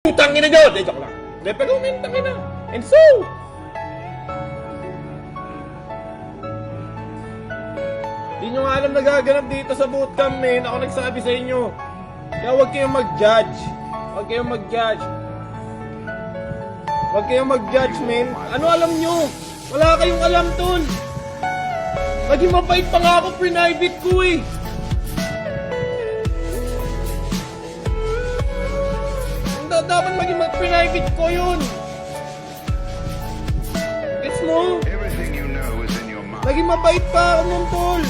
Putang ina nyo! Joke lang. Hindi, pero umintang ina. And so, di nyo nga alam nagaganap dito sa bootcamp, men. Ako nagsabi sa inyo. Kaya huwag kayong mag-judge. Huwag kayong mag-judge. Huwag kayong mag-judge, men. Ano alam nyo? Wala kayong alam, tol. Naging mabait pa nga ako private ko eh. Dapat maging private ko yun. Gets mo? Everything you know is in your mind. Naging mabait pa ako nun, tol.